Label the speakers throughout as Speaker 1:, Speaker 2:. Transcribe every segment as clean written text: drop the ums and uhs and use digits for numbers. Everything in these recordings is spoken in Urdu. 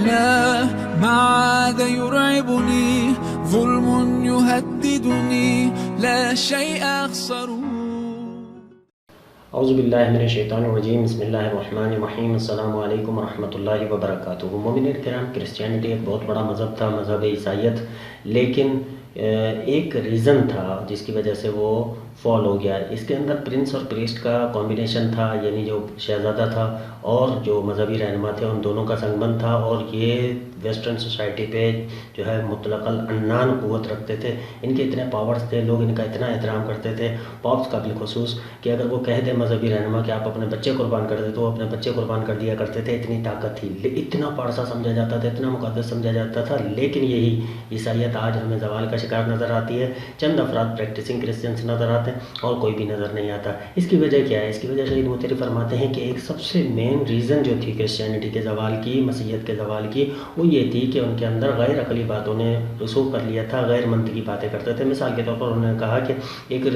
Speaker 1: لا ما عاد يرعبني ظلم يهددني لا شيء أخسره.
Speaker 2: اعوذ باللہ من الشیطان الرجیم، بسم اللہ الرحمن الرحیم، السلام علیکم ورحمۃ اللہ وبرکاتہ۔ مومنین کرام، کرسچینٹی ایک بہت بڑا مذہب تھا، مذہب عیسائیت، لیکن ایک ریزن تھا جس کی وجہ سے وہ فال ہو گیا۔ اس کے اندر پرنس اور پریسٹ کا کمبینیشن تھا، یعنی جو شہزادہ تھا اور جو مذہبی رہنما تھے ان دونوں کا سنگ بند تھا، اور یہ ویسٹرن سوسائٹی پہ جو ہے مطلق العنان قوت رکھتے تھے۔ ان کے اتنے پاورز تھے، لوگ ان کا اتنا احترام کرتے تھے، پاپس کا بالخصوص، کہ اگر وہ کہہ دیں مذہبی رہنما کہ آپ اپنے بچے قربان کر دیں تو وہ اپنے بچے قربان کر دیا کرتے تھے۔ اتنی طاقت تھی، اتنا پارسا سمجھا جاتا تھا، اتنا مقدس سمجھا جاتا تھا۔ لیکن یہی عیسائیت آج ہمیں زوال کا شکار نظر آتی ہے۔ چند افراد پریکٹسنگ کرسچنس نظر آتے ہیں اور کوئی بھی نظر نہیں آتا۔ اس کی وجہ کیا ہے؟ اس کی وجہ شہید متحری فرماتے ہیں کہ ایک سب سے مین ریزن جو تھی کرسچینٹی کے زوال کی، مسیحیت کے زوال کی، وہ یہ تھی کہ ان کے اندر غیر عقلی باتوں نے رسوخ کر لیا تھا، غیر منطقی باتیں کرتے تھے۔ مثال کے طور پر انہوں نے کہا کہ ایک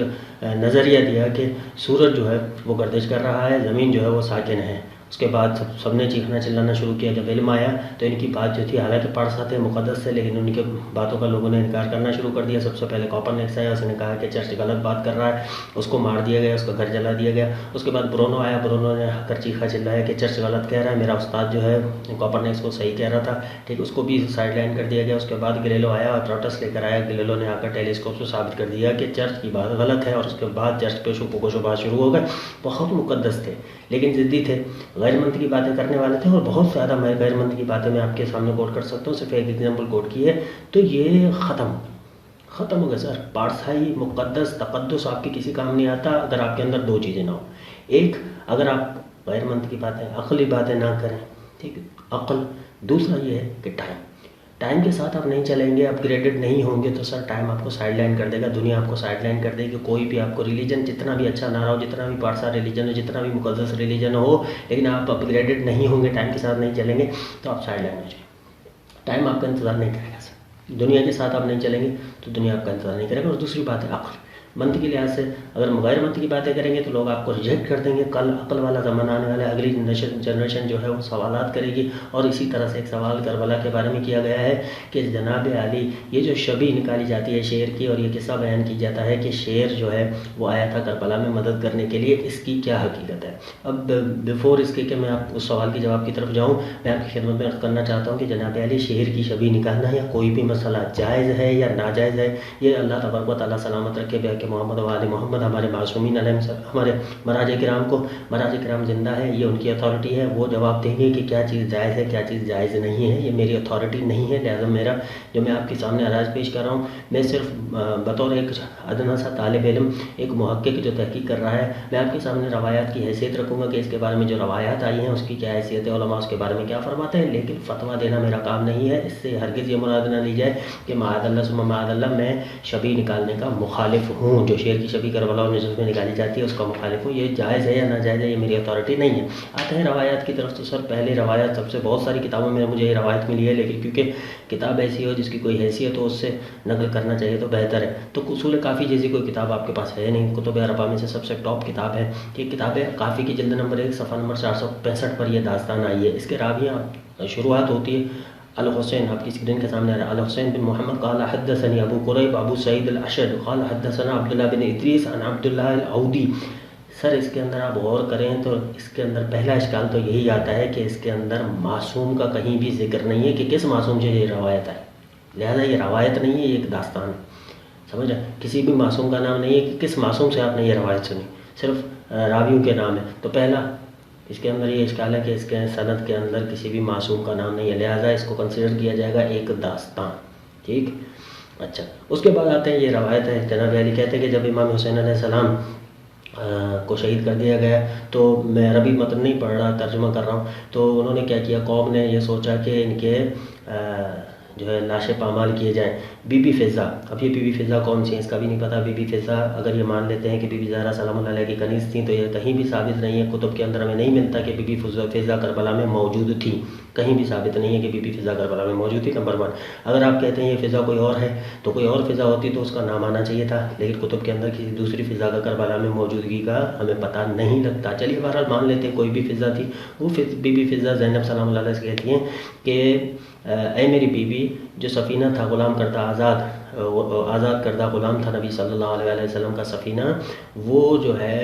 Speaker 2: نظریہ دیا کہ سورج جو ہے وہ گردش کر رہا ہے، زمین جو ہے وہ ساکن ہے۔ اس کے بعد سب نے چیخنا چلانا شروع کیا۔ جب علم آیا تو ان کی بات جو تھی، حالانکہ پارسا تھے، مقدس تھے، لیکن ان کے باتوں کا لوگوں نے انکار کرنا شروع کر دیا۔ سب سے پہلے کوپرنیکس آیا، اس نے کہا کہ چرچ غلط بات کر رہا ہے، اس کو مار دیا گیا، اس کا گھر جلا دیا گیا۔ اس کے بعد برونو آیا، برونو نے کر چیخا چلایا کہ چرچ غلط کہہ رہا ہے، میرا استاد جو ہے کوپرنیکس کو صحیح کہہ رہا تھا، ٹھیک، اس کو بھی سائڈ لائن کر دیا گیا۔ اس کے بعد گلیلو آیا اور پروٹسٹ لے کر آیا۔ گلیلو نے آ کر ٹیلیسکوپ سے ثابت کر دیا کہ چرچ کی بات غلط ہے، اور اس کے بعد چرچ پہ شکوک و شبہات شروع ہو گئے۔ بہت مقدس تھے لیکن ضدی تھے، غیر منطقی باتیں کرنے والے تھے، اور بہت زیادہ غیر منطقی باتیں میں آپ کے سامنے کوٹ کر سکتا ہوں، صرف ایک ایگزامپل کوٹ کی ہے تو یہ ختم ہو گیا سر۔ پارسائی مقدس تقدس آپ کے کسی کام نہیں آتا اگر آپ کے اندر دو چیزیں نہ ہو۔ ایک، اگر آپ غیر منطقی باتیں، عقلی باتیں نہ کریں، ٹھیک، عقل۔ دوسرا یہ ہے کہ ٹائم کے ساتھ آپ نہیں چلیں گے، اپ گریڈڈ نہیں ہوں گے تو سر ٹائم آپ کو سائڈ لائن کر دے گا، دنیا آپ کو سائڈ لائن کر دے گی۔ کوئی بھی آپ کو ریلیجن جتنا بھی اچھا نہ رہا ہو، جتنا بھی پارسا ریلیجن ہو، جتنا بھی مقدس ریلیجن ہو، لیکن آپ اپ گریڈڈ نہیں ہوں گے، ٹائم کے ساتھ نہیں چلیں گے تو آپ سائڈ لائن ہو جائیں گے۔ ٹائم آپ کا انتظار نہیں کرے گا سر، دنیا کے ساتھ آپ نہیں چلیں گے تو دنیا آپ کا انتظار نہیں کرے گا۔ اور دوسری بات ہے عقل۔ منطقی لحاظ سے اگر غیر منطقی باتیں کریں گے تو لوگ آپ کو ریجیکٹ کر دیں گے۔ کل عقل والا زمانہ آنے والا ہے، اگلی جنریشن جو ہے وہ سوالات کرے گی۔ اور اسی طرح سے ایک سوال کربلا کے بارے میں کیا گیا ہے کہ جناب علی، یہ جو شبیہ نکالی جاتی ہے شیر کی، اور یہ قصہ بیان کی جاتا ہے کہ شیر جو ہے وہ آیا تھا کربلا میں مدد کرنے کے لیے، اس کی کیا حقیقت ہے؟ اب بیفور اس کے کہ میں آپ اس سوال کی جواب کی طرف جاؤں، میں آپ کی خدمت میں عرض کرنا چاہتا ہوں کہ جناب علی، شیر کی شبیہ نکالنا یا کوئی بھی مسئلہ جائز ہے یا ناجائز ہے، یہ اللہ تبارک و تعالیٰ سلامت رکھے کہ محمد و آل محمد، ہمارے معصومین علیہ السلام، ہمارے مراج کرام زندہ ہے، یہ ان کی اتھارٹی ہے، وہ جواب دیں گے کہ کیا چیز جائز ہے، کیا چیز جائز نہیں ہے۔ یہ میری اتھارٹی نہیں ہے، لہٰذا میرا جو میں آپ کے سامنے عراض پیش کر رہا ہوں، میں صرف بطور ایک ادنا سا طالب علم، ایک محقق جو تحقیق کر رہا ہے، میں آپ کے سامنے روایات کی حیثیت رکھوں گا کہ اس کے بارے میں جو روایات آئی ہیں اس کی کیا حیثیت ہے، علماء اس کے بارے میں کیا فرماتے ہیں، لیکن فتویٰ دینا میرا کام نہیں ہے۔ اس سے ہرگز یہ مراد نہ لی جائے کہ معاذ اللہ ثم معاذ اللہ میں شبیہ نکالنے کا مخالف ہوں، جو شیر کی شبیہ کربلا اور نجف میں نکالی جاتی ہے اس کا مخالف ہوں۔ یہ جائز ہے یا ناجائز ہے، یہ میری اتھارٹی نہیں ہے۔ آتے ہیں روایات کی طرف، تو سر پہلے روایات سب سے بہت ساری کتابوں میں مجھے یہ روایت ملی ہے، لیکن کیونکہ کتاب ایسی ہو جس کی کوئی حیثیت ہو، اس سے نقل کرنا چاہیے تو بہتر ہے۔ تو اصول کافی جیسی کوئی کتاب آپ کے پاس ہے نہیں، کتب اربعہ میں سے سب سے ٹاپ کتاب ہے یہ کتاب کافی کی جلد نمبر 1 صفحہ نمبر 465 پر یہ داستان آئی ہے۔ اس کے راویاں شروعات ہوتی ہے الحسین، آپ کی اسکرین کے سامنے آ رہا ہے، الحسین بن محمد قال حدثني ابو قریب ابو سعید الاشد قال حدثنا عبداللہ بن ادریس عن عبداللہ العودی۔ سر اس کے اندر آپ غور کریں تو اس کے اندر پہلا اشکال تو یہی آتا ہے کہ اس کے اندر معصوم کا کہیں بھی ذکر نہیں ہے کہ کس معصوم سے یہ روایت ہے، لہذا یہ روایت نہیں ہے، یہ ایک داستان ہے، سمجھ رہے؟ کسی بھی معصوم کا نام نہیں ہے کہ کس معصوم سے آپ نے یہ روایت سنی، صرف راویوں کے نام ہے۔ تو پہلا اس کے اندر یہ اشکال ہے کہ اس کے سند کے اندر کسی بھی معصوم کا نام نہیں ہے، لہٰذا اس کو کنسیڈر کیا جائے گا ایک داستان، ٹھیک۔ اچھا، اس کے بعد آتے ہیں یہ روایت ہے، جناب علی کہتے ہیں کہ جب امام حسین علیہ السلام کو شہید کر دیا گیا تو میں عربی متن نہیں پڑھ رہا، ترجمہ کر رہا ہوں، تو انہوں نے کیا کیا، قوم نے یہ سوچا کہ ان کے جو ہے لاشیں پامال کیے جائیں. بی بی فضہ، اب یہ بی بی فضہ کون سی ہے اس کا بھی نہیں پتہ. بی بی فضہ اگر یہ مان لیتے ہیں کہ بی بی زہرا سلام اللہ علیہ کی کنیز تھیں تو یہ کہیں بھی ثابت نہیں ہے. کتب کے اندر ہمیں نہیں ملتا کہ بی بی فضہ کربلا میں موجود تھی. کہیں بھی ثابت نہیں ہے کہ بی بی فضہ کربلا میں موجود تھی. نمبر 1. اگر آپ کہتے ہیں یہ فضہ کوئی اور ہے تو کوئی اور فضہ ہوتی تو اس کا نام آنا چاہیے تھا، لیکن کتب کے اندر کسی دوسری فضہ کا کربلا میں موجودگی کا ہمیں پتہ نہیں لگتا. چلیے بہرحال مان لیتے ہیں کوئی بھی فضہ تھی. وہ بی بی فضہ زینب سلام اللہ علیہ سے کہتی ہیں کہ اے میری بیوی، جو سفینہ تھا غلام کردہ آزاد کردہ غلام تھا نبی صلی اللہ علیہ وسلم کا سفینہ، وہ جو ہے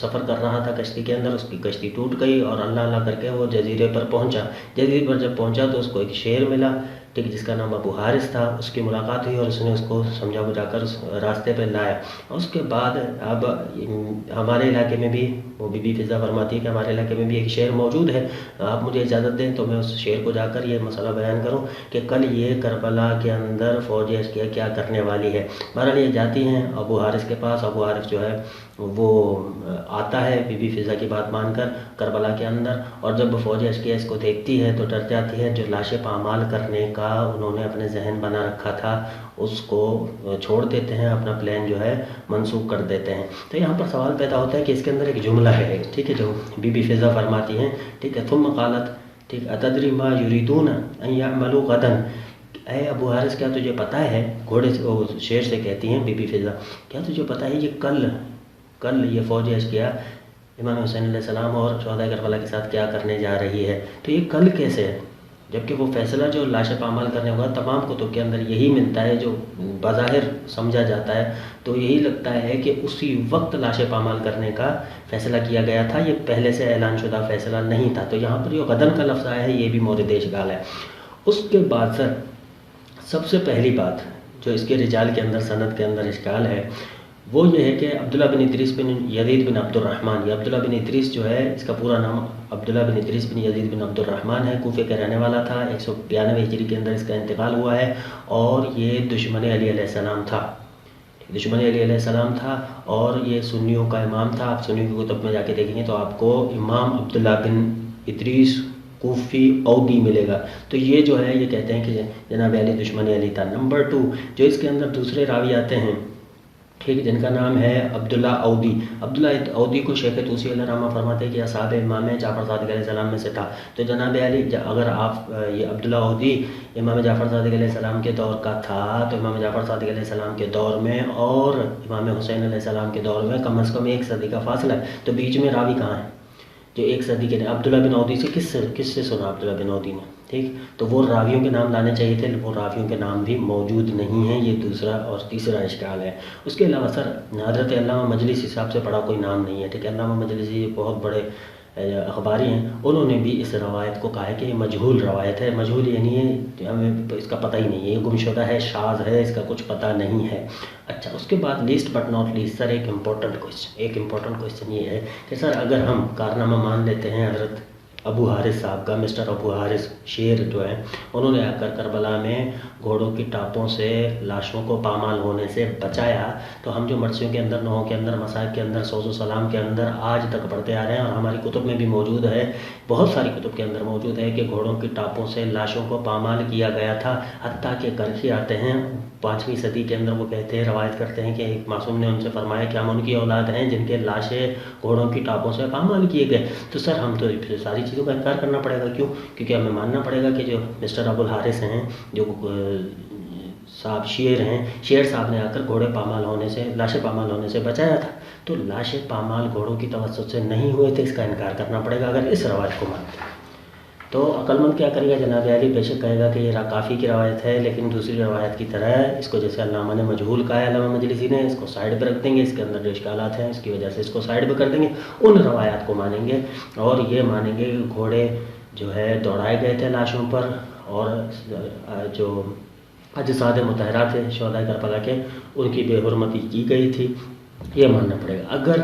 Speaker 2: سفر کر رہا تھا کشتی کے اندر. اس کی کشتی ٹوٹ گئی اور اللہ کر کے وہ جزیرے پر پہنچا. جزیرے پر جب پہنچا تو اس کو ایک شیر ملا، ٹھیک، جس کا نام ابو حارث تھا. اس کی ملاقات ہوئی اور اس نے اس کو سمجھا بجھا کر راستے پہ لایا. اس کے بعد اب ہمارے علاقے میں بھی وہ بی بی فضہ فرماتی ہے کہ ہمارے علاقے میں بھی ایک شعر موجود ہے. آپ مجھے اجازت دیں تو میں اس شعر کو جا کر یہ مسئلہ بیان کروں کہ کل یہ کربلا کے اندر فوج اشکیہ کیا کرنے والی ہے. بہرحال یہ جاتی ہیں ابو حارث کے پاس. ابو حارث جو ہے وہ آتا ہے بی بی فضہ کی بات مان کر کربلا کے اندر، اور جب فوج اشکیہ اس کو دیکھتی ہے تو ڈر جاتی ہے. جو لاشیں پامال کرنے کا انہوں نے اپنے ذہن بنا رکھا تھا اس کو چھوڑ دیتے ہیں، اپنا پلان جو ہے منسوخ کر دیتے ہیں. تو یہاں پر سوال پیدا ہوتا ہے کہ اس کے اندر ایک جملہ ہے، ٹھیک ہے، جو بی بی فضہ فرماتی ہیں، ٹھیک ہے، ثم قالت، ٹھیک، اتدری ما یریدون ان یعملوا غدا. اے ابو حارث، کیا تجھے پتہ ہے، گھوڑے سے شیر سے کہتی ہیں بی بی فضہ، کیا تجھے پتہ ہے یہ کل یہ فوج اشکیہ امام حسین علیہ السلام اور شہداء کربلا کے ساتھ کیا کرنے جا رہی ہے؟ تو یہ کل کیسے ہے، جبکہ وہ فیصلہ جو لاشیں پامال کرنے ہوگا تمام کتب کے اندر یہی ملتا ہے جو بظاہر سمجھا جاتا ہے. تو یہی لگتا ہے کہ اسی وقت لاشیں پامال کرنے کا فیصلہ کیا گیا تھا، یہ پہلے سے اعلان شدہ فیصلہ نہیں تھا. تو یہاں پر جو غدن کا لفظ آیا ہے یہ بھی مورد اشکال ہے. اس کے بعد سب سے پہلی بات جو اس کے رجال کے اندر سند کے اندر اشکال ہے وہ یہ ہے کہ عبداللہ بن ادریس بن یزید بن عبد الرحمن، یہ عبداللہ بن ادریس جو ہے اس کا پورا نام عبداللہ بن ادریس بن یزید بن عبد الرحمن ہے، کوفے کا رہنے والا تھا. 192 ہجری کے اندر اس کا انتقال ہوا ہے اور یہ دشمن علی علیہ السلام تھا. دشمن علی علیہ السلام تھا اور یہ سنیوں کا امام تھا. آپ سنیوں کی کتب میں جا کے دیکھیں گے تو آپ کو امام عبداللہ بن ادریس کوفی اودی ملے گا. تو یہ جو ہے یہ کہتے ہیں کہ جناب علی دشمن علی تھا. نمبر 2 جو اس کے اندر دوسرے راوی آتے ہیں، ٹھیک، جن کا نام ہے عبداللہ اودی. عبداللہ اودی کو شیخ طوسی علیہ رحمہ فرماتے ہیں کہ اصحاب امام جعفر صادق علیہ السلام میں سے تھا. تو جناب علی، اگر آپ یہ عبداللہ اودی امام جعفر صادق علیہ السلام کے دور کا تھا تو امام جعفر صادق علیہ السلام کے دور میں اور امام حسین علیہ السلام کے دور میں کم از کم 1 صدی کا فاصلہ ہے. تو بیچ میں راوی کہاں ہے جو 1 صدی کے؟ عبداللہ بن اودی سے کس سے سنا عبداللہ بن اودی نے؟ ٹھیک، تو وہ راویوں کے نام لانے چاہیے تھے، وہ راویوں کے نام بھی موجود نہیں ہیں. یہ دوسرا اور تیسرا اشکال ہے. اس کے علاوہ حضرت علامہ مجلسی صاحب سے بڑا کوئی نام نہیں ہے. ٹھیک ہے، علامہ مجلسی بہت بڑے اخباری ہیں، انہوں نے بھی اس روایت کو کہا ہے کہ یہ مجہول روایت ہے. مجہول یعنی ہے ہمیں اس کا پتہ ہی نہیں ہے، یہ گمشدہ ہے، شاذ ہے، اس کا کچھ پتہ نہیں ہے. اچھا، اس کے بعد لیسٹ بٹ ناٹ لیسٹ سر ایک امپورٹنٹ کوشچن یہ ہے کہ سر اگر ہم کارنامہ مان لیتے ہیں حضرت ابو حارث صاحب کا، مسٹر ابو حارث شیر جو ہے، انہوں نے آ کر کربلا میں گھوڑوں کی ٹاپوں سے لاشوں کو پامال ہونے سے بچایا، تو ہم جو مرثیوں کے اندر، نوحوں کے اندر، مصائب کے اندر، سوز و سلام کے اندر آج تک پڑھتے آ رہے ہیں اور ہماری کتب میں بھی موجود ہے، بہت ساری کتب کے اندر موجود ہے کہ گھوڑوں کی ٹاپوں سے لاشوں کو پامال کیا گیا تھا. حتیٰ کہ کرخی آتے ہیں 5ویں صدی کے اندر، وہ کہتے ہیں، روایت کرتے ہیں کہ ایک معصوم نے ان سے فرمایا کہ ہم ان کی اولاد ہیں جن کے لاشیں گھوڑوں کی ٹاپوں سے پامال کیے گئے. تو سر ہم تو ساری چیزوں کا انکار کرنا پڑے گا. کیوں؟ کیونکہ ہمیں ماننا پڑے گا کہ جو مسٹر ابو الحارث ہیں، جو صاحب شیر ہیں، شیر صاحب نے آ کر گھوڑے پامال ہونے سے، لاشیں پامال ہونے سے بچایا تھا. تو لاشیں پامال گھوڑوں کی توسط سے نہیں ہوئے تھے، اس کا انکار کرنا پڑے گا اگر اس روایت کو مانتے ہیں. تو عقل مند کیا کرے گا؟ جناب علی بے شک کہے گا کہ یہ کافی کی روایت ہے، لیکن دوسری روایت کی طرح ہے. اس کو جیسے علامہ نے مجہول کہا ہے، علامہ مجلسی نے، اس کو سائڈ پہ رکھ دیں گے، اس کے اندر جو اشکالات ہیں اس کی وجہ سے اس کو سائڈ پہ کر دیں گے. ان روایات کو مانیں گے اور یہ مانیں گے کہ گھوڑے جو ہے دوڑائے گئے تھے لاشوں پر، اور جو اجساد مطہرہ تھے شہداء کربلا کے، ان کی بے حرمتی کی گئی تھی. یہ ماننا پڑے گا. اگر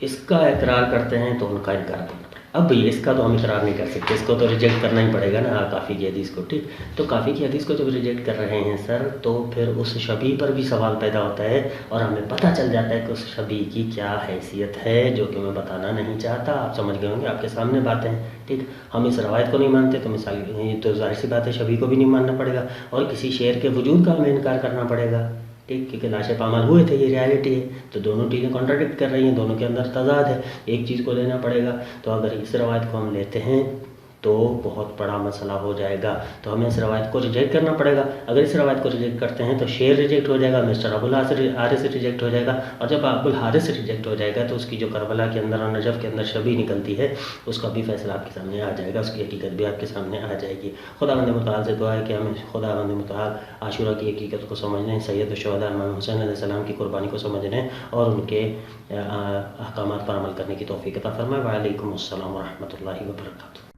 Speaker 2: اس کا اقرار کرتے ہیں تو ان کا انکار کرنا پڑے گا. اب اس کا تو ہم اقرار نہیں کر سکتے، اس کو تو ریجیکٹ کرنا ہی پڑے گا نا کافی کی حدیث کو، ٹھیک. تو کافی کی حدیث کو جب ریجیکٹ کر رہے ہیں سر، تو پھر اس شبیہ پر بھی سوال پیدا ہوتا ہے، اور ہمیں پتہ چل جاتا ہے کہ اس شبیہ کی کیا حیثیت ہے، جو کہ میں بتانا نہیں چاہتا. آپ سمجھ گئے ہوں گے، آپ کے سامنے باتیں، ٹھیک. ہم اس روایت کو نہیں مانتے تو مثال تو ظاہر سی بات ہے شبیہ کو بھی نہیں ماننا پڑے گا، اور کسی شعر کے وجود کا ہمیں انکار کرنا پڑے گا، ٹھیک. کیونکہ لاشیں پامال ہوئے تھے، یہ ریالٹی ہے. تو دونوں چیزیں کانٹراڈکٹ کر رہی ہیں، دونوں کے اندر تضاد ہے، ایک چیز کو لینا پڑے گا. تو اگر اس روایت کو ہم لیتے ہیں تو بہت بڑا مسئلہ ہو جائے گا. تو ہمیں اس روایت کو ریجیکٹ کرنا پڑے گا. اگر اس روایت کو ریجیکٹ کرتے ہیں تو شعر ریجیکٹ ہو جائے گا، مسٹر ابوالحارث ریجیکٹ ہو جائے گا. اور جب ابوالحارث ریجیکٹ ہو جائے گا تو اس کی جو کربلا کے اندر اور نجف کے اندر شبیہ نکلتی ہے، اس کا بھی فیصلہ آپ کے سامنے آ جائے گا، اس کی حقیقت بھی آپ کے سامنے آ جائے گی. خداوند متعال سے دعا ہے کہ ہمیں خداوند متعال عاشورہ کی حقیقت کو سمجھنے، سید الشہداء امام حسین علیہ السلام کی قربانی کو سمجھنے اور ان کے احکامات پر عمل کرنے کی توفیق عطا فرمائے. وعلیکم السلام ورحمۃ اللہ وبرکاتہ.